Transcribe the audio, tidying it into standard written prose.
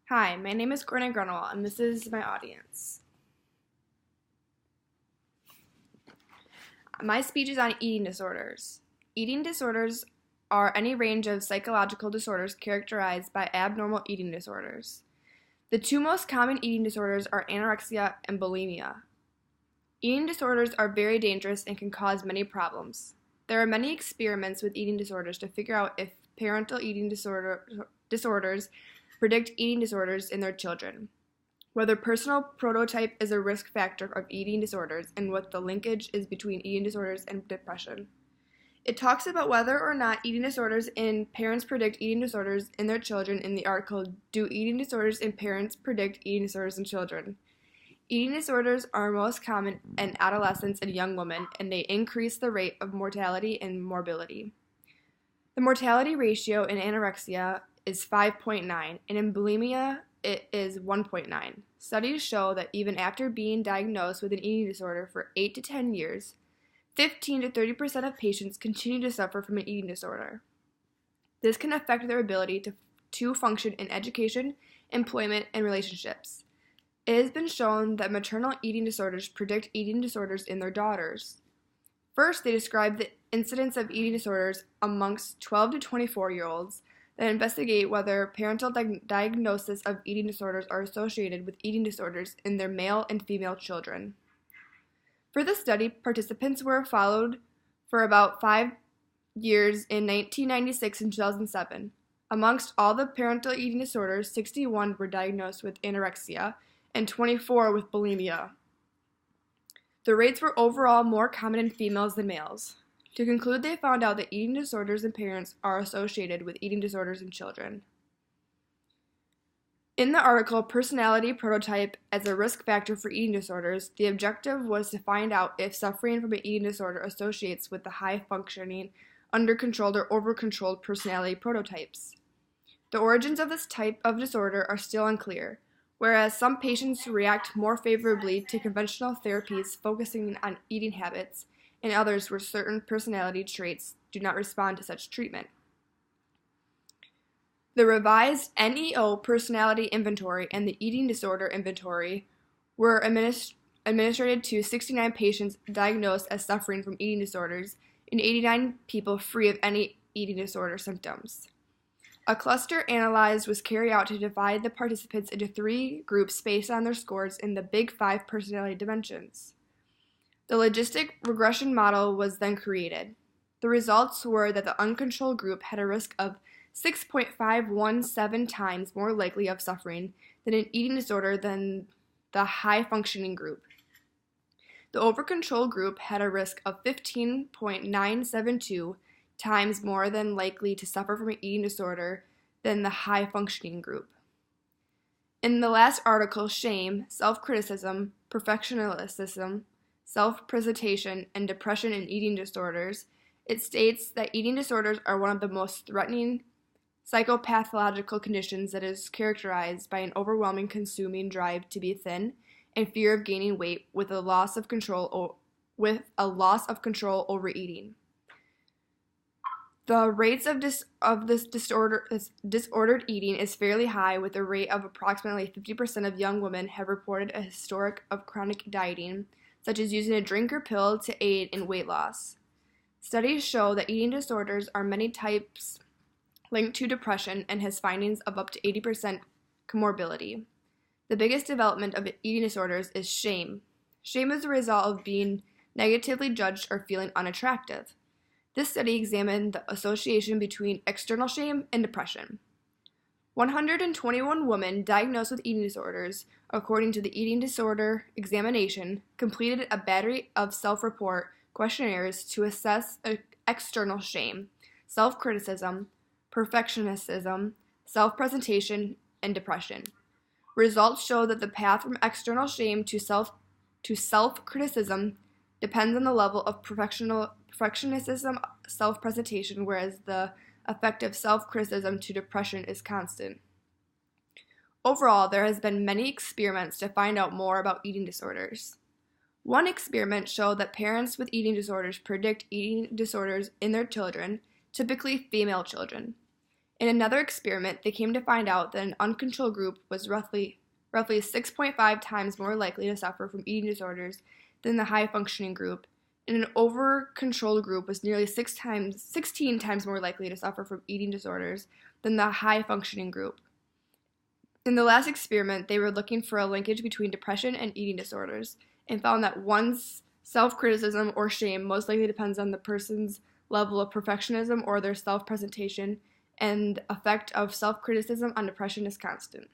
Hi, my name is Courtney Grunwald, and this is my audience. My speech is on eating disorders. Eating disorders are any range of psychological disorders characterized by abnormal eating disorders. The two most common eating disorders are anorexia and bulimia. Eating disorders are very dangerous and can cause many problems. There are many experiments with eating disorders to figure out if parental eating disorders predict eating disorders in their children, whether personal prototype is a risk factor of eating disorders, and what the linkage is between eating disorders and depression. It talks about whether or not eating disorders in parents predict eating disorders in their children in the article, Do Eating Disorders in Parents Predict Eating Disorders in Children? Eating disorders are most common in adolescents and young women, and they increase the rate of mortality and morbidity. The mortality ratio in anorexia is 5.9, and in bulimia it is 1.9. Studies show that even after being diagnosed with an eating disorder for 8 to 10 years, 15 to 30% of patients continue to suffer from an eating disorder. This can affect their ability to function in education, employment, and relationships. It has been shown that maternal eating disorders predict eating disorders in their daughters. First, they describe the incidence of eating disorders amongst 12 to 24-year-olds that investigate whether parental diagnosis of eating disorders are associated with eating disorders in their male and female children. For this study, participants were followed for about 5 years in 1996 and 2007. Amongst all the parental eating disorders, 61 were diagnosed with anorexia and 24 with bulimia. The rates were overall more common in females than males. To conclude, they found out that eating disorders in parents are associated with eating disorders in children. In the article, Personality Prototype as a Risk Factor for Eating Disorders, the objective was to find out if suffering from an eating disorder associates with the high-functioning, under-controlled, or over-controlled personality prototypes. The origins of this type of disorder are still unclear, whereas some patients react more favorably to conventional therapies focusing on eating habits, and others where certain personality traits do not respond to such treatment. The revised NEO Personality Inventory and the Eating Disorder Inventory were administered to 69 patients diagnosed as suffering from eating disorders and 89 people free of any eating disorder symptoms. A cluster analysis was carried out to divide the participants into 3 groups based on their scores in the Big 5 personality dimensions. The logistic regression model was then created. The results were that the uncontrolled group had a risk of 6.517 times more likely of suffering than an eating disorder than the high-functioning group. The over-controlled group had a risk of 15.972 times more than likely to suffer from an eating disorder than the high-functioning group. In the last article, Shame, Self-Criticism, Perfectionism, Self-Presentation, and Depression in Eating Disorders, it states that eating disorders are one of the most threatening psychopathological conditions that is characterized by an overwhelming consuming drive to be thin and fear of gaining weight with a loss of control over eating. The rates of this disordered eating is fairly high, with a rate of approximately 50% of young women have reported a historic of chronic dieting, such as using a drink or pill to aid in weight loss. Studies show that eating disorders are many types linked to depression and has findings of up to 80% comorbidity. The biggest development of eating disorders is shame. Shame is the result of being negatively judged or feeling unattractive. This study examined the association between external shame and depression. 121 women diagnosed with eating disorders, according to the Eating Disorder Examination, completed a battery of self-report questionnaires to assess external shame, self-criticism, perfectionism, self-presentation, and depression. Results show that the path from external shame to self-criticism depends on the level of perfectionism, self-presentation, whereas the effect of self-criticism to depression is constant. Overall, there has been many experiments to find out more about eating disorders. One experiment showed that parents with eating disorders predict eating disorders in their children, typically female children. In another experiment, they came to find out that an uncontrolled group was roughly 6.5 times more likely to suffer from eating disorders than the high-functioning group, and an over-controlled group was nearly 16 times more likely to suffer from eating disorders than the high-functioning group. In the last experiment, they were looking for a linkage between depression and eating disorders, and found that one's self-criticism or shame most likely depends on the person's level of perfectionism or their self-presentation, and the effect of self-criticism on depression is constant.